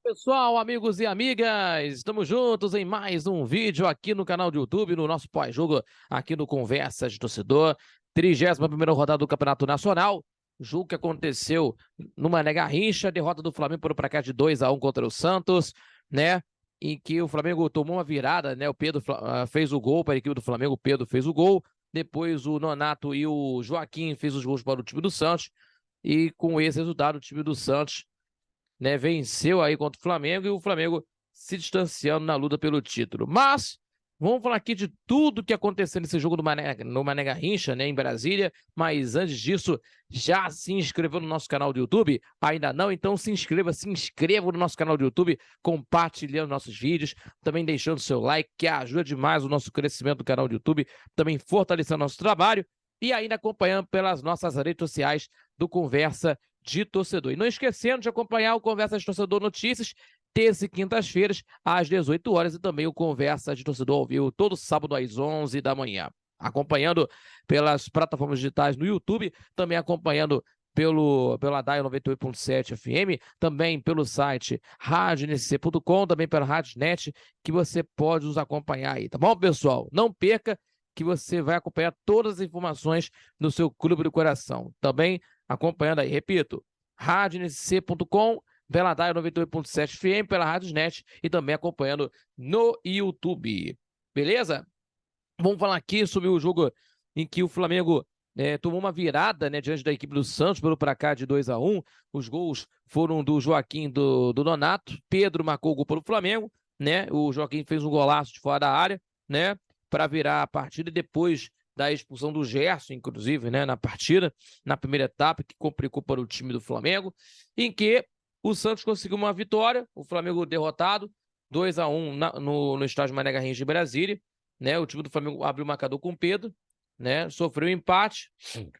Pessoal, amigos e amigas, estamos juntos em mais um vídeo aqui no canal do YouTube, no nosso pós-jogo aqui no Conversas de Torcedor, 31ª rodada do Campeonato Nacional, jogo que aconteceu no Mané Garrincha, derrota do Flamengo por placar de 2-1 contra o Santos, né, em que o Flamengo tomou uma virada, né, o Pedro fez o gol para a equipe do Flamengo, o Pedro fez o gol, depois o Nonato e o Joaquim fez os gols para o time do Santos, e com esse resultado o time do Santos, né, venceu aí contra o Flamengo e o Flamengo se distanciando na luta pelo título. Mas vamos falar aqui de tudo que aconteceu nesse jogo no Mané Garrincha, né, em Brasília. Mas antes disso, já se inscreveu no nosso canal do YouTube? Ainda não? Então se inscreva no nosso canal do YouTube, compartilhando nossos vídeos, também deixando seu like, que ajuda demais o nosso crescimento do canal do YouTube, também fortalecendo nosso trabalho e ainda acompanhando pelas nossas redes sociais do Conversa de Torcedor. E não esquecendo de acompanhar o Conversa de Torcedor Notícias, terça e quintas-feiras, às 18 horas, e também o Conversa de Torcedor ao vivo, todo sábado às 11 da manhã. Acompanhando pelas plataformas digitais no YouTube, também acompanhando pela DAI 98.7 FM, também pelo site radionc.com, também pela Radiosnet, que você pode nos acompanhar aí, tá bom, pessoal? Não perca, que você vai acompanhar todas as informações no seu clube do coração. Também acompanhando aí, repito, radionc.com, pela DAI 98.7 FM, pela Radiosnet e também acompanhando no YouTube. Beleza? Vamos falar aqui sobre o jogo em que o Flamengo tomou uma virada, né, diante da equipe do Santos pelo placar de 2-1. Os gols foram do Joaquim e do Nonato. Pedro marcou o gol pelo Flamengo, né? O Joaquim fez um golaço de fora da área, né, para virar a partida, e depois da expulsão do Gerson, inclusive, né, na partida, na primeira etapa, que complicou para o time do Flamengo, em que o Santos conseguiu uma vitória, o Flamengo derrotado, 2-1 no estádio Mané Garrincha de Brasília, né? O time do Flamengo abriu o marcador com o Pedro, né? Sofreu um empate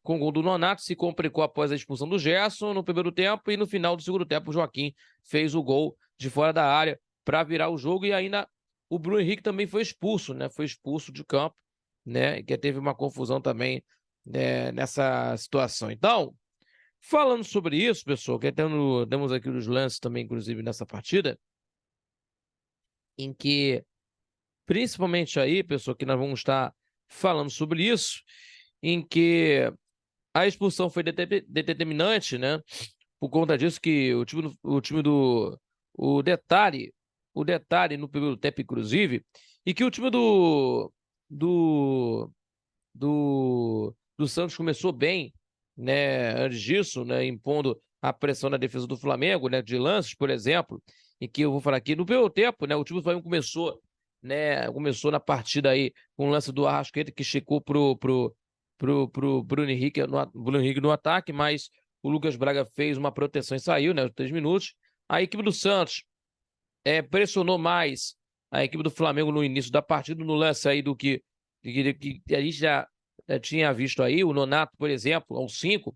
com o gol do Nonato, se complicou após a expulsão do Gerson no primeiro tempo, e no final do segundo tempo o Joaquim fez o gol de fora da área para virar o jogo, e ainda o Bruno Henrique também foi expulso, né? Foi expulso de campo, né? Que teve uma confusão também, né, nessa situação. Então, falando sobre isso, pessoal, que temos aqui os lances também, inclusive, nessa partida, em que, principalmente aí, pessoal, que nós vamos estar falando sobre isso, em que a expulsão foi determinante, né? Por conta disso que o detalhe no primeiro tempo, inclusive, e que o time do, do Santos começou bem, né, antes disso, né, impondo a pressão na defesa do Flamengo, né, de lances, por exemplo, em que eu vou falar aqui, no primeiro tempo, né, o time do Flamengo começou, né, começou na partida aí com o lance do Arrascaeta, que checou pro Bruno Henrique no ataque, mas o Lucas Braga fez uma proteção e saiu, né, 3 minutos. A equipe do Santos pressionou mais a equipe do Flamengo no início da partida, no lance aí do que a gente já tinha visto aí, o Nonato, por exemplo, aos 5,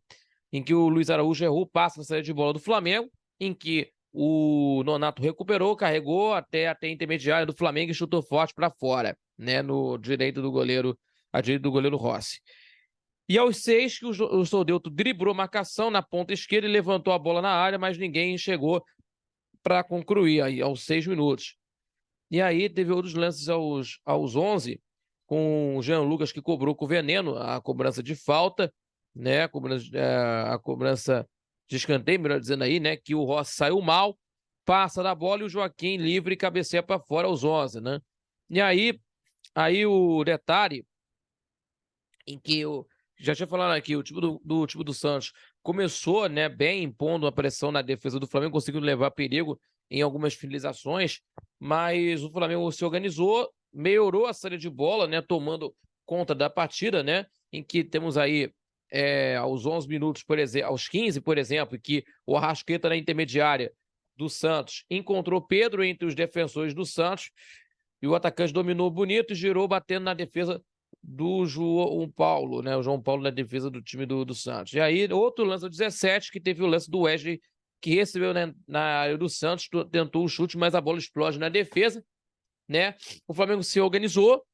em que o Luiz Araújo errou o passe na saída de bola do Flamengo, em que o Nonato recuperou, carregou até a intermediária do Flamengo e chutou forte para fora, né, no direito do goleiro, a direita do goleiro Rossi. E aos 6, que o Soteldo driblou a marcação na ponta esquerda e levantou a bola na área, mas ninguém chegou para concluir aí, aos 6 minutos. E aí teve outros lances aos 11, com o Jean Lucas, que cobrou com veneno a cobrança de falta, né? A cobrança de escanteio, melhor dizendo aí, né? Que o Rossi saiu mal, passa da bola e o Joaquim livre cabeceia para fora aos 11, né? E aí o detalhe em que eu já tinha falado aqui, o time do time do Santos começou, né, bem, impondo a pressão na defesa do Flamengo, conseguindo levar perigo em algumas finalizações, mas o Flamengo se organizou, melhorou a saída de bola, né, tomando conta da partida, né, em que temos aí aos 11 minutos, por exemplo, aos 15, por exemplo, que o Arrascaeta na intermediária do Santos encontrou Pedro entre os defensores do Santos, e o atacante dominou bonito e girou batendo na defesa do João Paulo, né? O João Paulo na defesa do time do Santos. E aí, outro lance, o 17, que teve o lance do Wesley, que recebeu, né, na área do Santos, tentou o chute, mas a bola explode na defesa, né? O Flamengo se organizou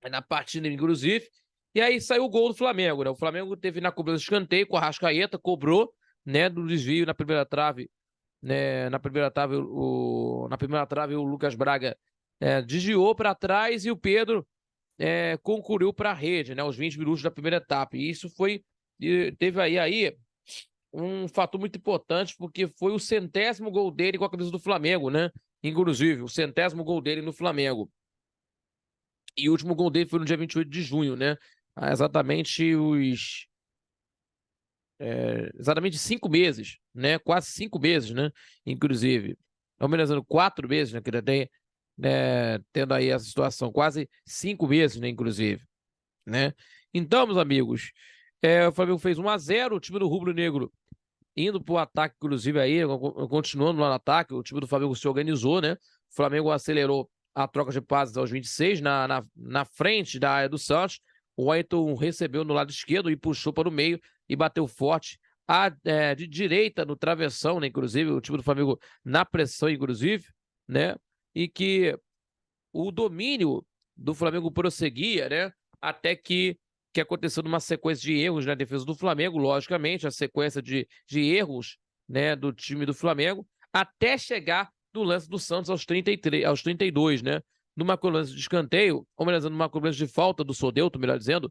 na partida, inclusive, e aí saiu o gol do Flamengo, né? O Flamengo teve na cobrança de escanteio com a Arrascaeta, cobrou, né, do desvio na primeira trave né? Na primeira trave, o Lucas Braga desviou para trás e o Pedro concluiu para a rede, né? Os 20 minutos da primeira etapa. E isso teve aí um fator muito importante, porque foi o 100º gol dele com a camisa do Flamengo, né? Inclusive, o 100º gol dele no Flamengo. E o último gol dele foi no dia 28 de junho, né? Há exatamente 5 meses, né? Quase 5 meses, né? Inclusive. Ou menos 4 meses, né? Que já tem, tendo aí essa situação. Quase 5 meses, né? Inclusive, né? Então, meus amigos, o Flamengo fez 1-0, o time do Rubro Negro indo para o ataque, inclusive aí, continuando lá no ataque, o time do Flamengo se organizou, né? O Flamengo acelerou a troca de passes aos 26, na frente da área do Santos. O Ayrton recebeu no lado esquerdo e puxou para o meio e bateu forte de direita no travessão, né? Inclusive, o time do Flamengo na pressão, inclusive, né? E que o domínio do Flamengo prosseguia, né? Até que aconteceu numa sequência de erros na defesa do Flamengo, logicamente, a sequência de erros, né, do time do Flamengo, até chegar no lance do Santos aos 32, né? Numa cobrança de escanteio, ou melhor dizendo, numa cobrança de falta do Sodeuto, melhor dizendo,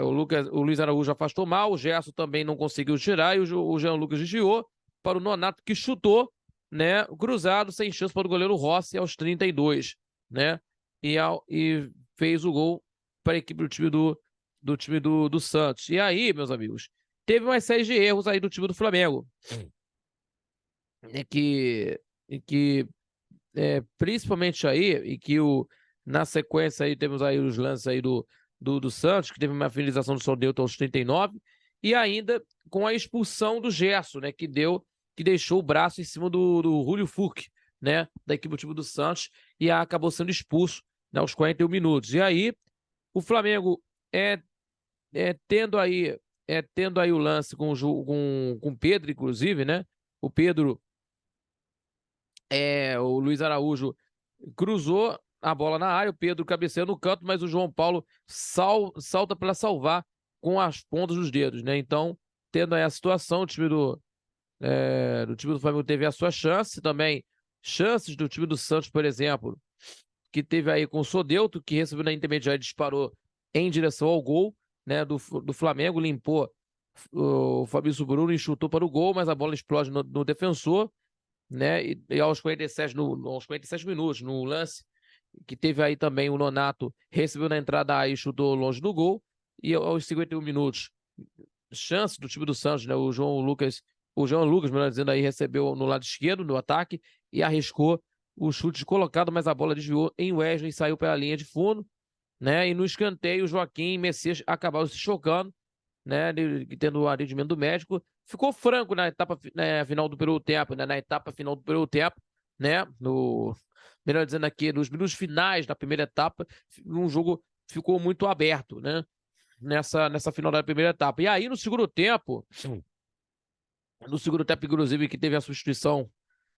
o Luiz Araújo afastou mal, o Gerson também não conseguiu tirar, e o Jean Lucas desviou para o Nonato, que chutou, né, cruzado, sem chance para o goleiro Rossi aos 32, né? E fez o gol para a equipe do time do Santos. E aí, meus amigos, teve uma série de erros aí do time do Flamengo. Principalmente aí, na sequência aí temos aí os lances aí do Santos, que teve uma finalização do Sodeuto aos 39, e ainda com a expulsão do Gerson, né, que deixou o braço em cima do Julio Furque, né, da equipe do time do Santos, e acabou sendo expulso, né, aos 41 minutos. E aí, o Flamengo tendo aí o lance com o Pedro, inclusive, né, o Pedro, o Luiz Araújo cruzou a bola na área, o Pedro cabeceia no canto, mas o João Paulo salta para salvar com as pontas dos dedos, né? Então, tendo aí a situação, o time do Flamengo teve a sua chance, também chances do time do Santos, por exemplo, que teve aí com o Sodeuto, que recebeu na intermediária e disparou em direção ao gol, né, do Flamengo, limpou o Fabrício Bruno e chutou para o gol, mas a bola explode no defensor, né? E aos 47 minutos, no lance que teve aí também o Nonato, recebeu na entrada aí e chutou longe do gol. E aos 51 minutos, chance do time do Santos, né? O João Lucas, melhor dizendo, aí recebeu no lado esquerdo do ataque e arriscou o chute colocado, mas a bola desviou em Wesley e saiu pela linha de fundo, né? E no escanteio, o Joaquim e Messias acabaram se chocando, né? Tendo o atendimento do médico. Ficou franco na etapa final do primeiro tempo, né? Na etapa final do primeiro tempo, né? Melhor dizendo aqui, nos minutos finais da primeira etapa, um jogo ficou muito aberto, né? Nessa final da primeira etapa. E aí, no segundo tempo, inclusive, que teve a substituição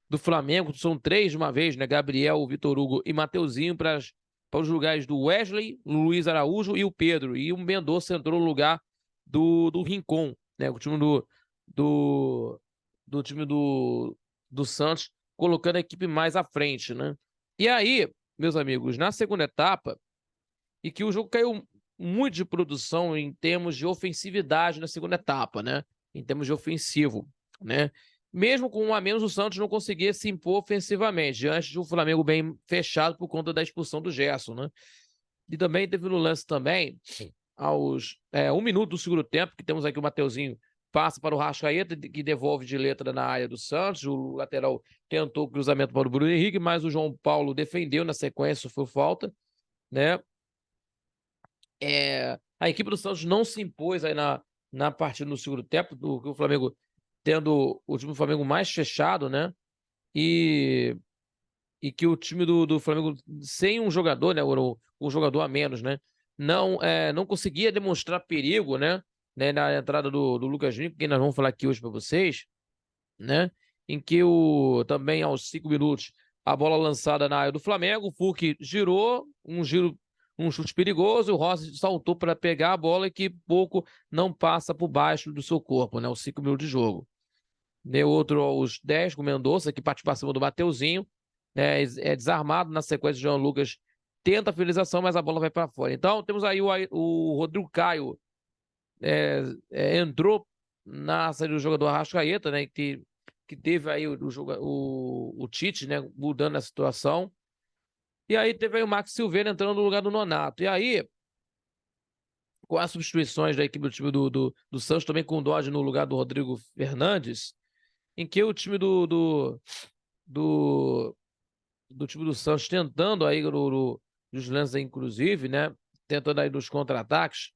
do Flamengo, são 3 de uma vez, né? Gabriel, Vitor Hugo e Mateuzinho para os lugares do Wesley, Luiz Araújo e o Pedro. E o Mendonça entrou no lugar do Rincon, né? O time do time do Santos, colocando a equipe mais à frente, né? E aí, meus amigos, na segunda etapa, e que o jogo caiu muito de produção em termos de ofensividade na segunda etapa, né? Em termos de ofensivo, né? Mesmo com 1 a menos, o Santos não conseguia se impor ofensivamente, diante de um Flamengo bem fechado por conta da expulsão do Gerson, né? E também teve no lance também, aos 1 minuto do segundo tempo, que temos aqui o Mateuzinho, passa para o Rascaeta, que devolve de letra na área do Santos. O lateral tentou o cruzamento para o Bruno Henrique, mas o João Paulo defendeu na sequência, foi falta, né? A equipe do Santos não se impôs aí na partida no segundo tempo, o Flamengo tendo o time do Flamengo mais fechado, né? E que o time do Flamengo, sem um jogador, né? Um jogador a menos, né? Não conseguia demonstrar perigo, né? Na entrada do Lucas Lima, que nós vamos falar aqui hoje para vocês, né? Em que também aos 5 minutos, a bola lançada na área do Flamengo, o Furque girou, um chute perigoso, o Rossi saltou para pegar a bola e que pouco não passa por baixo do seu corpo, né? Os 5 minutos de jogo. Deu outro aos 10 com o Mendonça, que partiu para cima do Mateuzinho. É desarmado na sequência. O Jean Lucas tenta a finalização, mas a bola vai para fora. Então, temos aí o Rodrigo Caio. Entrou na saída do jogador Arrascaeta, né? Que teve aí o Tite, né? Mudando a situação. E aí teve aí o Max Silveira entrando no lugar do Nonato. E aí, com as substituições da equipe do time do Santos, também com o Dodge no lugar do Rodrigo Fernandes, em que o time do time do Santos tentando aí nos lances, inclusive, né? Tentando aí nos contra-ataques,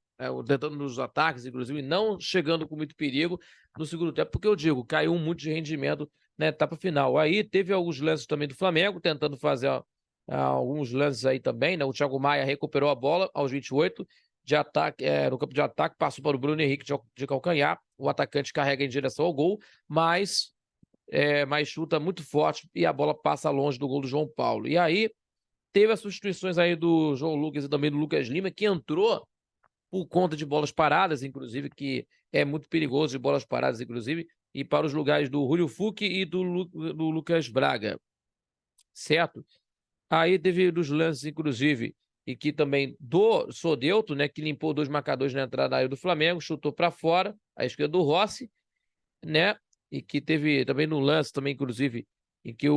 tentando nos ataques, inclusive, não chegando com muito perigo no segundo tempo, porque eu digo, caiu muito de rendimento na etapa final. Aí teve alguns lances também do Flamengo, tentando fazer alguns lances aí também, né? O Thiago Maia recuperou a bola aos 28 de ataque, no campo de ataque, passou para o Bruno Henrique de calcanhar, o atacante carrega em direção ao gol, mas chuta muito forte e a bola passa longe do gol do João Paulo. E aí teve as substituições aí do João Lucas e também do Lucas Lima, que entrou por conta de bolas paradas, inclusive, que é muito perigoso de bolas paradas, inclusive, e para os lugares do Julio Fucci e do Lucas Braga, certo? Aí teve dos lances, inclusive, e que também do Sodelto, né, que limpou 2 marcadores na entrada da área do Flamengo, chutou para fora, à esquerda do Rossi, né, e que teve também no lance, também, inclusive, em que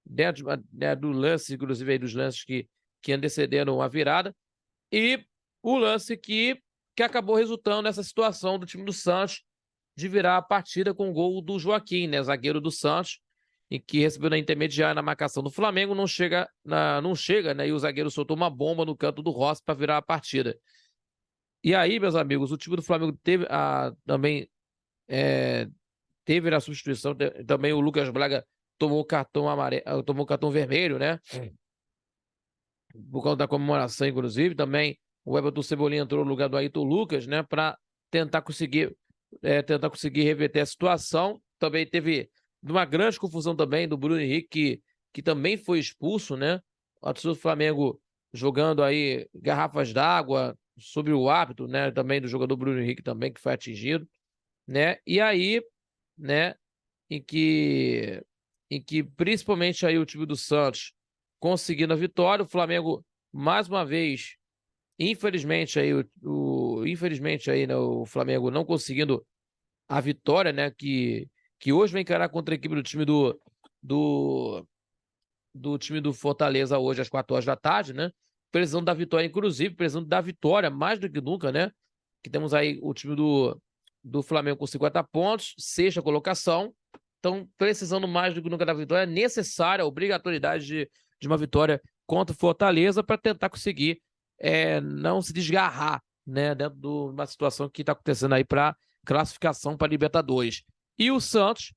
dentro do lance, inclusive, aí dos lances que antecederam a virada, e o lance que acabou resultando nessa situação do time do Santos de virar a partida com o gol do Joaquim, né, zagueiro do Santos, em que recebeu na intermediária na marcação do Flamengo, não chega, né, e o zagueiro soltou uma bomba no canto do Rossi para virar a partida. E aí, meus amigos, o time do Flamengo teve também teve na substituição, também o Lucas Braga tomou cartão amarelo, tomou cartão vermelho, né? Por causa da comemoração, inclusive. Também o Everton Cebolinha entrou no lugar do Ayrton Lucas, né? Para tentar conseguir reverter a situação. Também teve uma grande confusão também do Bruno Henrique, que também foi expulso, né? O torcedor do Flamengo jogando aí garrafas d'água sobre o árbitro, né? Também do jogador Bruno Henrique também, que foi atingido, né? E aí, né? Em que principalmente aí o time do Santos conseguindo a vitória, o Flamengo mais uma vez, infelizmente aí infelizmente aí, né, o Flamengo não conseguindo a vitória, né, que hoje vai encarar contra a equipe do time do time do Fortaleza hoje às 4 horas da tarde, né? Precisando da vitória, inclusive, precisando da vitória mais do que nunca, né? Que temos aí o time do Flamengo com 50 pontos, 6ª colocação. Então, precisando mais do que nunca da vitória, é necessária a obrigatoriedade de uma vitória contra o Fortaleza para tentar conseguir não se desgarrar, né, dentro de uma situação que está acontecendo aí para classificação para Libertadores. E o Santos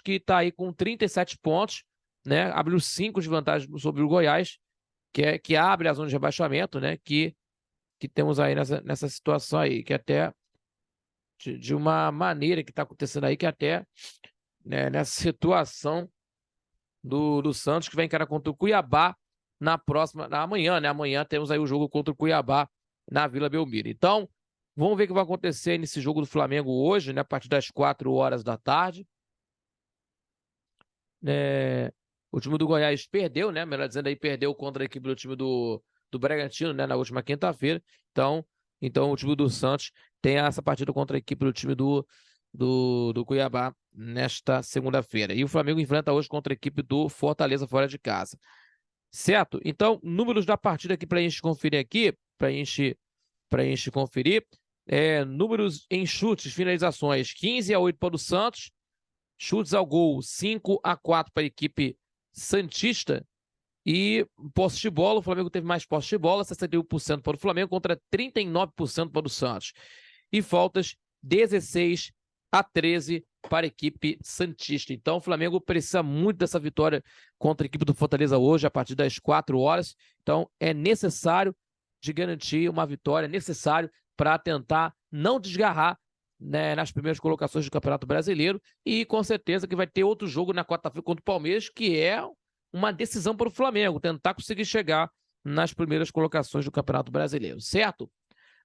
que está aí com 37 pontos, né, abriu 5 de vantagem sobre o Goiás, que abre a zona de rebaixamento, né, que temos aí nessa situação aí, que até de uma maneira que está acontecendo aí, que até, né, nessa situação do Santos, que vai encarar contra o Cuiabá amanhã, né? Amanhã temos aí o jogo contra o Cuiabá na Vila Belmiro. Então, vamos ver o que vai acontecer nesse jogo do Flamengo hoje, né? A partir das 4 horas da tarde. O time do Goiás perdeu, né? Melhor dizendo aí, perdeu contra a equipe do time do Bragantino, né? Na última quinta-feira. Então o time do Santos tem essa partida contra a equipe do time do Cuiabá nesta segunda-feira. E o Flamengo enfrenta hoje contra a equipe do Fortaleza fora de casa. Certo? Então, números da partida aqui para a gente conferir aqui, para a gente conferir, números em chutes, finalizações, 15-8 para o Santos, chutes ao gol, 5-4 para a equipe santista, e posse de bola, o Flamengo teve mais posse de bola, 61% para o Flamengo contra 39% para o Santos. E faltas, 16-13 para a equipe santista. Então, o Flamengo precisa muito dessa vitória contra a equipe do Fortaleza hoje, a partir das 4 horas. Então, é necessário de garantir uma vitória, é necessário para tentar não desgarrar, né, nas primeiras colocações do Campeonato Brasileiro. E, com certeza, que vai ter outro jogo na quarta-feira contra o Palmeiras, que é uma decisão para o Flamengo, tentar conseguir chegar nas primeiras colocações do Campeonato Brasileiro, certo?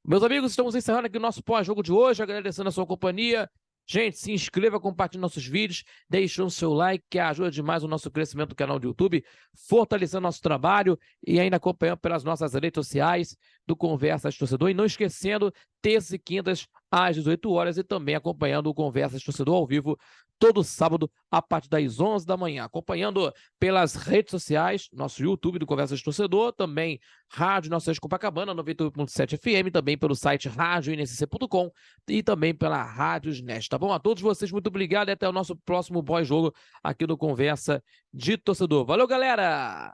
Meus amigos, estamos encerrando aqui o nosso pós-jogo de hoje, agradecendo a sua companhia. Gente, se inscreva, compartilhe nossos vídeos, deixe o seu like, que ajuda demais o nosso crescimento do canal do YouTube, fortalecendo nosso trabalho e ainda acompanhando pelas nossas redes sociais do Conversas Torcedor. E não esquecendo, terças e quintas, às 18 horas, e também acompanhando o Conversas Torcedor ao vivo, todo sábado, a partir das 11 da manhã. Acompanhando pelas redes sociais, nosso YouTube do Conversas Torcedor, também Rádio Nossa Senhora de Copacabana, 98.7 FM, também pelo site radioinSC.com e também pela Rádios Nest. Tá bom? A todos vocês, muito obrigado e até o nosso próximo pós-jogo aqui no Conversa de Torcedor. Valeu, galera!